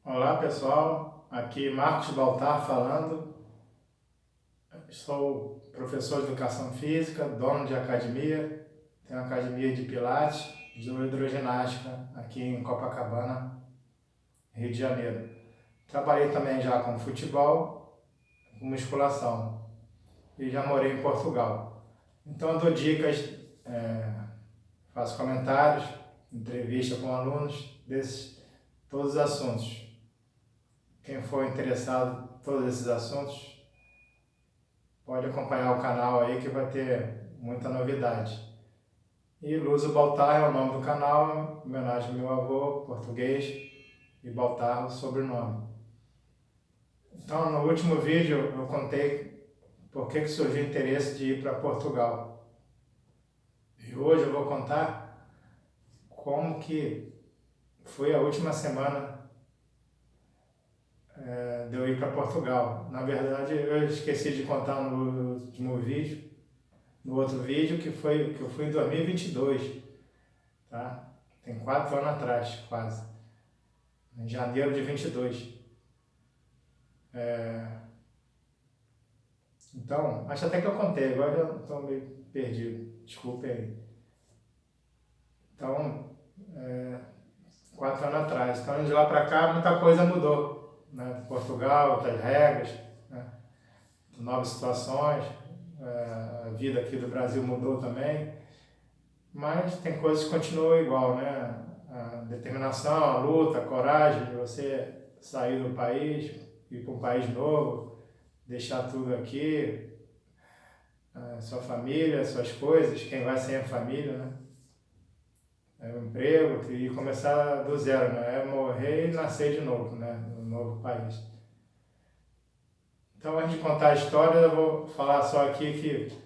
Olá pessoal, aqui Marcos Baltar falando. Sou professor de Educação Física, dono de academia, tenho academia de Pilates e de hidroginástica aqui em Copacabana, Rio de Janeiro. Trabalhei também já com futebol, com musculação e já morei em Portugal. Então eu dou dicas, faço comentários, entrevista com alunos desses todos os assuntos. Quem for interessado em todos esses assuntos, pode acompanhar o canal aí que vai ter muita novidade. E Luso Baltar é o nome do canal, em homenagem ao meu avô, português, e Baltar o sobrenome. Então, no último vídeo eu contei por que surgiu o interesse de ir para Portugal. E hoje eu vou contar como que foi a última semana de eu ir para Portugal. Na verdade, eu esqueci de contar no último vídeo, no outro vídeo, que eu fui em 2022, tá? Tem 4 anos atrás, quase. Em janeiro de 22. Então, acho até que eu contei, agora já estou meio perdido, desculpe aí. Então, 4 anos atrás. Então, de lá para cá, muita coisa mudou, né? Portugal, outras regras, né? Novas situações, a vida aqui do Brasil mudou também, mas tem coisas que continuam igual, né? A determinação, a luta, a coragem de você sair do país, ir para um país novo, deixar tudo aqui, sua família, suas coisas, quem vai sem a família, né? É um emprego e começar do zero, né? É morrer e nascer de novo, né? No novo país. Então, antes de contar a história, eu vou falar só aqui que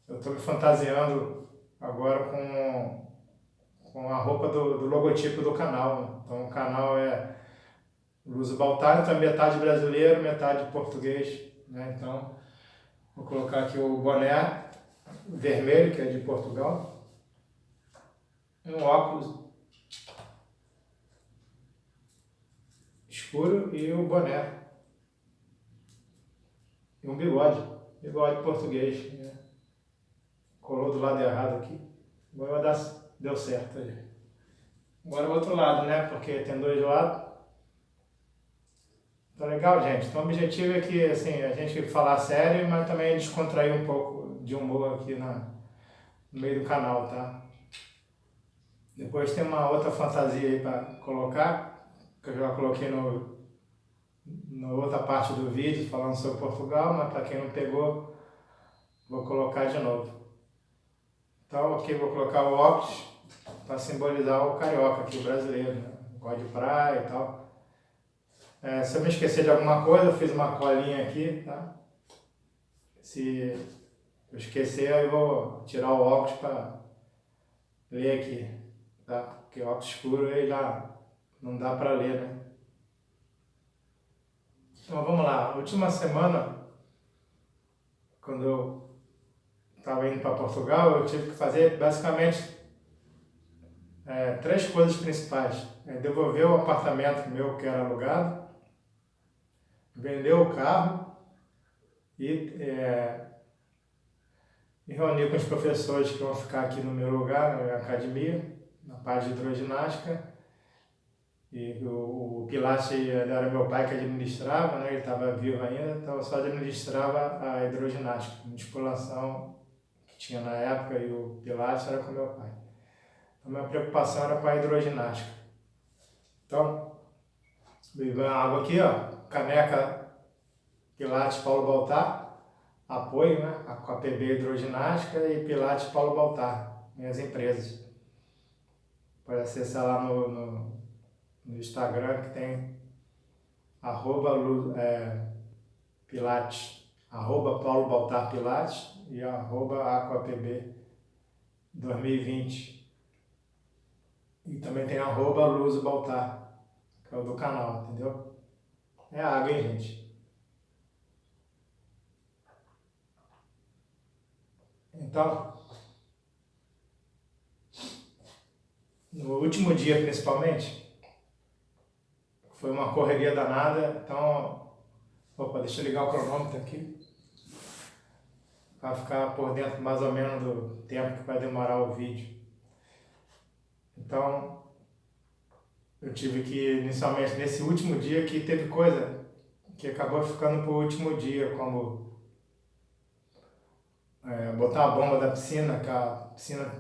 eu estou me fantasiando agora com a roupa do logotipo do canal, né? Então, o canal é Luso Baltar, então é metade brasileiro, metade português, né? Então, vou colocar aqui o boné vermelho, que é de Portugal, um óculos escuro e o boné. E um bigode português, né? Colou do lado errado aqui. Agora deu certo aí. Agora o outro lado, né? Porque tem dois lados. Tá legal, gente? Então o objetivo é que assim, a gente falar sério, mas também descontrair um pouco de humor aqui no meio do canal, tá? Depois tem uma outra fantasia aí para colocar, que eu já coloquei na outra parte do vídeo falando sobre Portugal, mas para quem não pegou, vou colocar de novo. Então aqui vou colocar o óculos para simbolizar o carioca aqui, o brasileiro, né? Gosta de praia e tal. Se eu me esquecer de alguma coisa, eu fiz uma colinha aqui, tá? Se eu esquecer, eu vou tirar o óculos para ler aqui, tá? Porque o óculos escuro aí já não dá para ler, né? Então vamos lá. A última semana, quando eu estava indo para Portugal, eu tive que fazer basicamente 3 coisas principais. Devolver o apartamento meu que era alugado, vender o carro e me reunir com os professores que vão ficar aqui no meu lugar, na minha academia, na parte de hidroginástica. E o Pilates era meu pai que administrava, né? Ele estava vivo ainda, então eu só administrava a hidroginástica, a musculação que tinha na época, e o Pilates era com meu pai. Então minha preocupação era com a hidroginástica. Então, bebendo água aqui, ó, caneca Pilates Paulo Baltar, apoio, né? Com a PB Hidroginástica e Pilates Paulo Baltar, minhas empresas. Pode acessar lá no Instagram, que tem Pilates, Paulo Baltar Pilates e @aquapb 2020. E também tem Luso Baltar, que é o do canal, entendeu? É água, hein, gente? Então, no último dia principalmente, foi uma correria danada, então, opa, deixa eu ligar o cronômetro aqui, para ficar por dentro mais ou menos do tempo que vai demorar o vídeo. Então, eu tive que, inicialmente, nesse último dia que teve coisa que acabou ficando para o último dia, como botar a bomba da piscina, que a piscina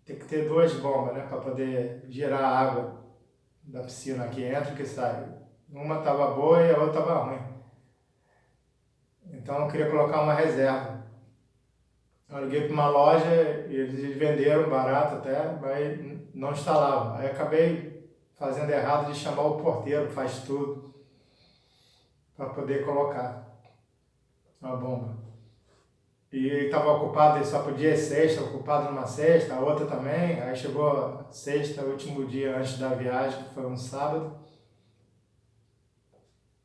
tem que ter 2 bombas, né, para poder girar a água da piscina que entra e que sai. Uma estava boa e a outra estava ruim. Então eu queria colocar uma reserva. Eu liguei para uma loja e eles venderam barato até, mas não instalavam. Aí acabei fazendo errado de chamar o porteiro, faz tudo, para poder colocar a bomba. E ele estava ocupado, ele só podia ir sexta, ocupado numa sexta, a outra também. Aí chegou a sexta, último dia antes da viagem, que foi um sábado.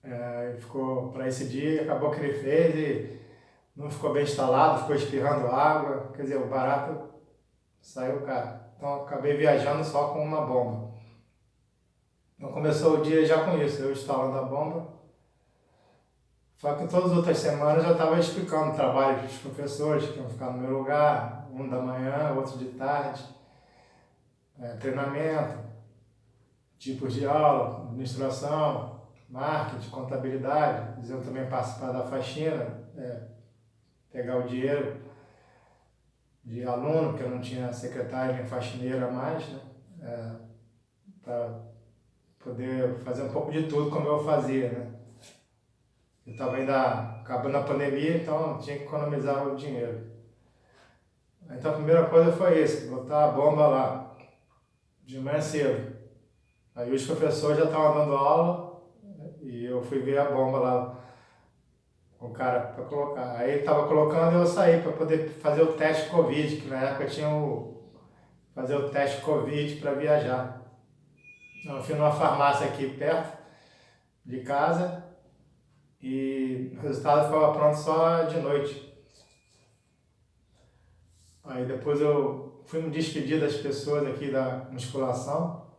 Ele ficou para esse dia, acabou que ele fez e não ficou bem instalado, ficou espirrando água. Quer dizer, o barato saiu caro. Então acabei viajando só com uma bomba. Então começou o dia já com isso, eu instalando a bomba. Só que todas as outras semanas eu já estava explicando o trabalho dos professores que iam ficar no meu lugar, um da manhã, outro de tarde, treinamento, tipos de aula, administração, marketing, contabilidade. Eles iam também participar da faxina, pegar o dinheiro de aluno, porque eu não tinha secretária nem faxineira mais, né? Para poder fazer um pouco de tudo como eu fazia, né? Eu estava ainda acabando a pandemia, então tinha que economizar o dinheiro. Então a primeira coisa foi isso, botar a bomba lá, de manhã cedo. Aí os professores já estavam dando aula e eu fui ver a bomba lá, o cara para colocar. Aí ele estava colocando e eu saí para poder fazer o teste Covid, que na época tinha fazer o teste Covid para viajar. Então eu fui numa farmácia aqui perto de casa e o resultado ficava pronto só de noite. Aí depois eu fui me despedir das pessoas aqui da musculação.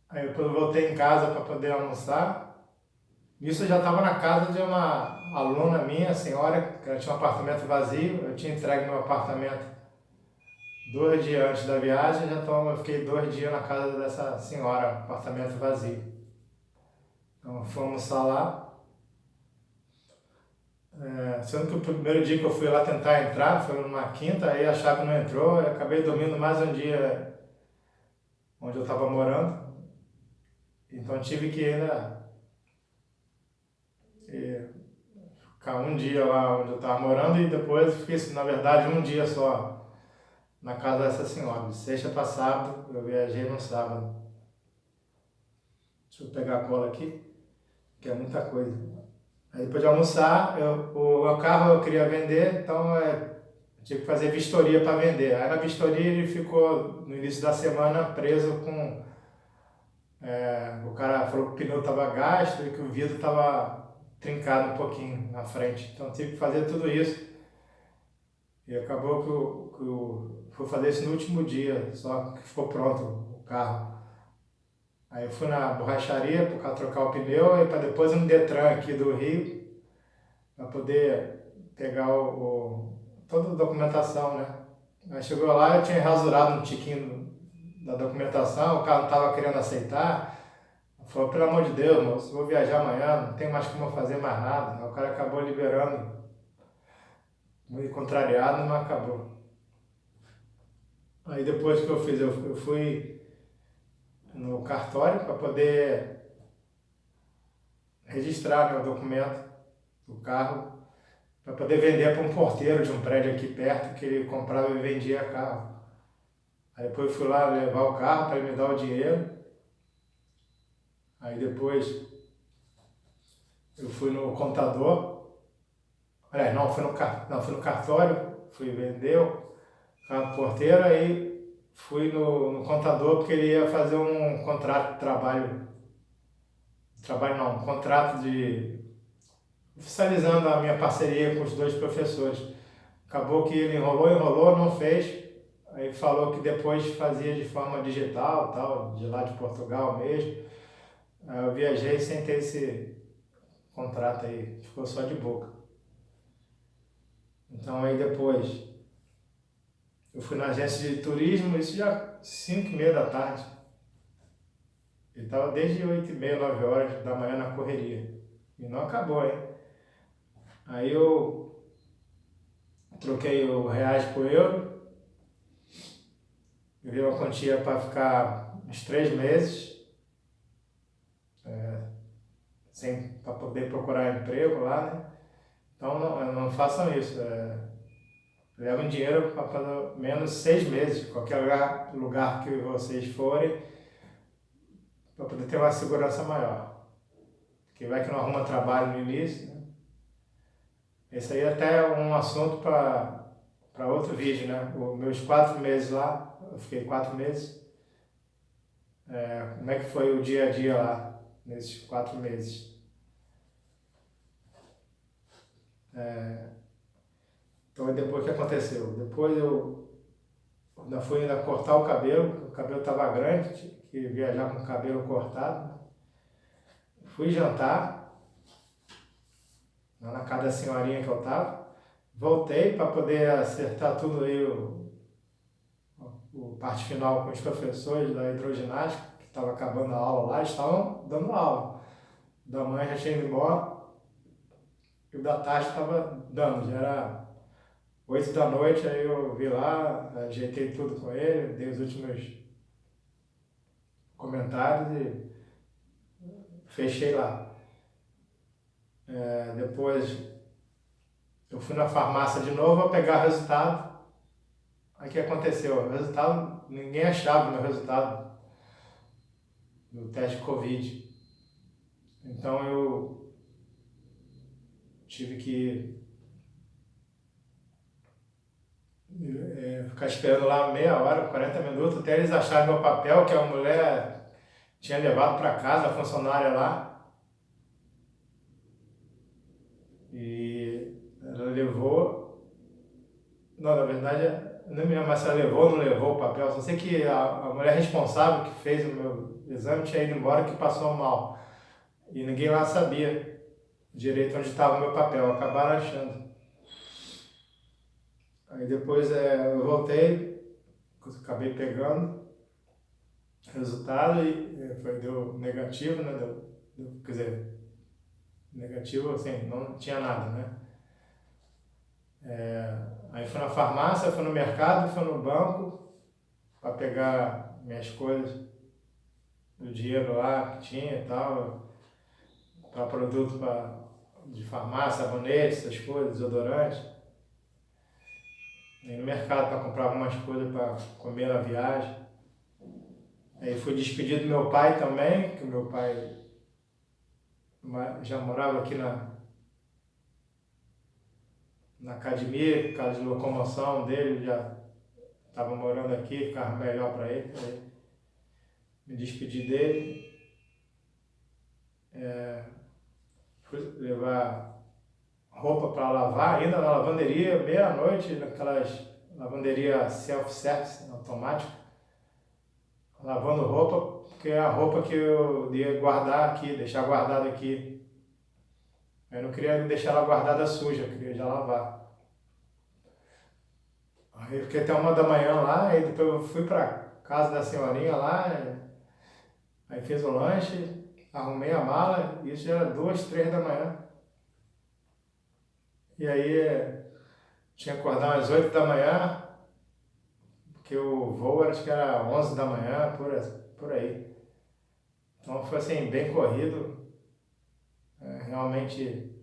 Aí depois eu voltei em casa para poder almoçar. Isso eu já estava na casa de uma aluna minha, senhora, que ela tinha um apartamento vazio. Eu tinha entregue meu apartamento 2 dias antes da viagem, então eu fiquei 2 dias na casa dessa senhora, apartamento vazio. Então fui almoçar lá. Sendo que o primeiro dia que eu fui lá tentar entrar, foi numa quinta, aí a chave não entrou, eu acabei dormindo mais um dia onde eu estava morando. Então tive que ainda ficar um dia lá onde eu estava morando e depois fiquei, na verdade, um dia só na casa dessa senhora. De sexta para sábado, eu viajei no sábado. Deixa eu pegar a cola aqui, que é muita coisa. Aí depois de almoçar, o meu carro eu queria vender, então eu tive que fazer vistoria para vender. Aí na vistoria ele ficou, no início da semana, preso com... o cara falou que o pneu estava gasto e que o vidro estava trincado um pouquinho na frente. Então tive que fazer tudo isso. E acabou que eu fui fazer isso no último dia, só que ficou pronto o carro. Aí eu fui na borracharia para trocar o pneu e para depois ir no Detran aqui do Rio, para poder pegar toda a documentação, né? Aí chegou lá, eu tinha rasurado um tiquinho da documentação, o cara não estava querendo aceitar. Falou, pelo amor de Deus, moço, eu vou viajar amanhã, não tem mais como eu fazer mais nada. Aí o cara acabou liberando, muito contrariado, mas acabou. Aí depois que eu fiz, eu fui no cartório para poder registrar meu documento do carro, para poder vender para um porteiro de um prédio aqui perto, que ele comprava e vendia carro. Aí depois eu fui lá levar o carro para ele me dar o dinheiro. Aí depois eu fui no contador, fui no cartório, fui vender o carro porteiro, aí fui no contador porque ele ia fazer um contrato de trabalho, um contrato de oficializando a minha parceria com os 2 professores. Acabou que ele enrolou, não fez, aí falou que depois fazia de forma digital, tal, de lá de Portugal mesmo. Aí eu viajei sem ter esse contrato aí, ficou só de boca. Então aí depois eu fui na agência de turismo, isso já 5h30 da tarde. Eu estava desde 8h30, 9 horas da manhã na correria. E não acabou, hein? Aí eu troquei o reais por euro, eu vi uma quantia para ficar uns 3 meses, para poder procurar emprego lá, né? Então não façam isso. Levem dinheiro para pelo menos 6 meses, qualquer lugar que vocês forem, para poder ter uma segurança maior. Porque vai que não arruma trabalho no início, né? Esse aí até é um assunto para outro vídeo, né? Os meus 4 meses lá, eu fiquei 4 meses. Como é que foi o dia a dia lá, nesses 4 meses? Então depois o que aconteceu? Depois eu ainda fui cortar o cabelo estava grande, tinha que viajar com o cabelo cortado. Fui jantar, lá na casa da senhorinha que eu estava. Voltei para poder acertar tudo aí, o parte final com os professores da hidroginástica, que estava acabando a aula lá, eles estavam dando aula. Da manhã já tinha ido embora, e o da tarde estava dando, já era 8 da noite, aí eu vi lá, ajeitei tudo com ele, dei os últimos comentários e fechei lá. Depois eu fui na farmácia de novo a pegar o resultado. Aí o que aconteceu? O resultado, ninguém achava o meu resultado do teste de Covid. Então eu tive que ficar esperando lá meia hora, 40 minutos, até eles acharem meu papel, que a mulher tinha levado para casa, a funcionária lá. E ela levou. Não, na verdade, eu não me lembro se ela levou ou não levou o papel. Só sei que a mulher responsável que fez o meu exame tinha ido embora, que passou mal. E ninguém lá sabia direito onde estava o meu papel. Acabaram achando. Aí depois eu voltei, acabei pegando o resultado e deu negativo, né? Quer dizer, negativo assim, não tinha nada, né? Aí fui na farmácia, fui no mercado, fui no banco para pegar minhas coisas, o dinheiro lá que tinha e tal, para produto de farmácia, sabonete, essas coisas, desodorante. Aí no mercado para comprar algumas coisas para comer na viagem. Aí fui despedir do meu pai também, que o meu pai já morava aqui na academia, por causa de locomoção dele, já estava morando aqui, ficava melhor para ele. Aí me despedi dele. Fui levar roupa para lavar, ainda na lavanderia, meia-noite, naquelas lavanderia self-service, automática, lavando roupa, porque é a roupa que eu ia guardar aqui, deixar guardada aqui. Eu não queria deixar ela guardada suja, eu queria já lavar. Aí eu fiquei até 1 da manhã lá, aí depois eu fui para casa da senhorinha lá, aí fiz o lanche, arrumei a mala, isso já era 2, 3 da manhã. E aí tinha que acordar às 8 da manhã, porque o voo acho que era 11 da manhã, por aí. Então foi assim, bem corrido, realmente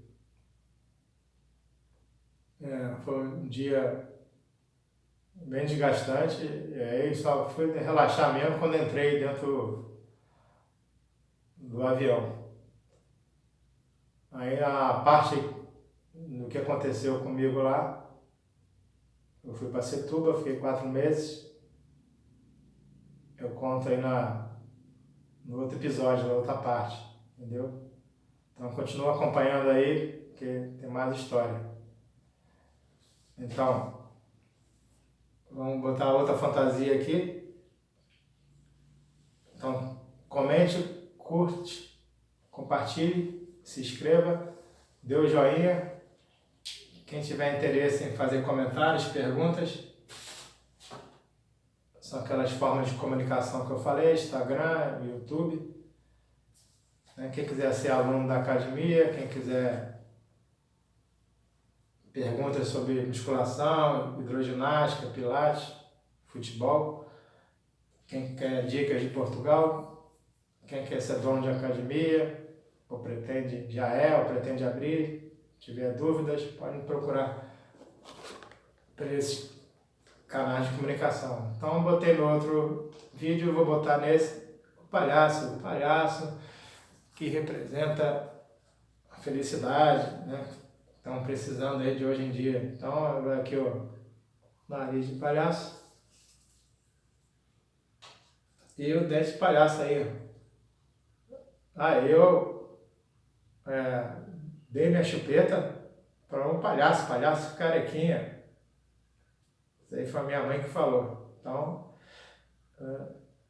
foi um dia bem desgastante, e aí só fui relaxar mesmo quando entrei dentro do avião. Aí a parte do que aconteceu comigo lá, eu fui para Setúbal, fiquei 4 meses, eu conto aí no outro episódio, na outra parte, entendeu? Então continua acompanhando aí, porque tem mais história. Então, vamos botar outra fantasia aqui. Então, comente, curte compartilhe, se inscreva, dê o joinha. Quem tiver interesse em fazer comentários, perguntas, são aquelas formas de comunicação que eu falei, Instagram, YouTube. Quem quiser ser aluno da academia, quem quiser perguntas sobre musculação, hidroginástica, pilates, futebol, quem quer dicas de Portugal, quem quer ser dono de academia, ou pretende, já é, ou pretende abrir, tiver dúvidas, pode me procurar por esses canais de comunicação. Então eu botei no outro vídeo, vou botar nesse, o palhaço que representa a felicidade, né? Estão precisando aí de hoje em dia. Então, aqui o nariz de palhaço e o dente de palhaço aí. Eu dei minha chupeta para um palhaço carequinha. Isso aí foi a minha mãe que falou. Então,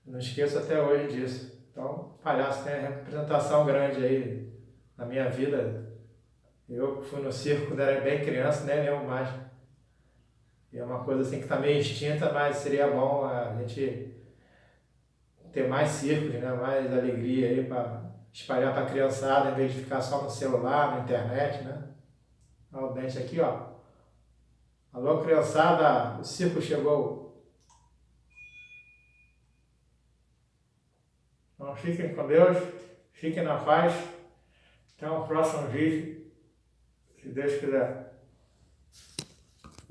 não esqueço até hoje disso. Então, palhaço tem uma representação grande aí na minha vida. Eu fui no circo quando era bem criança, nem lembro mais. E é uma coisa assim que está meio extinta, mas seria bom a gente ter mais circos, né? Mais alegria aí para espalhar para a criançada, em vez de ficar só no celular, na internet, né? Olha o dente aqui, ó. Alô, criançada, o circo chegou. Então fiquem com Deus, fiquem na paz. Até o próximo vídeo, se Deus quiser.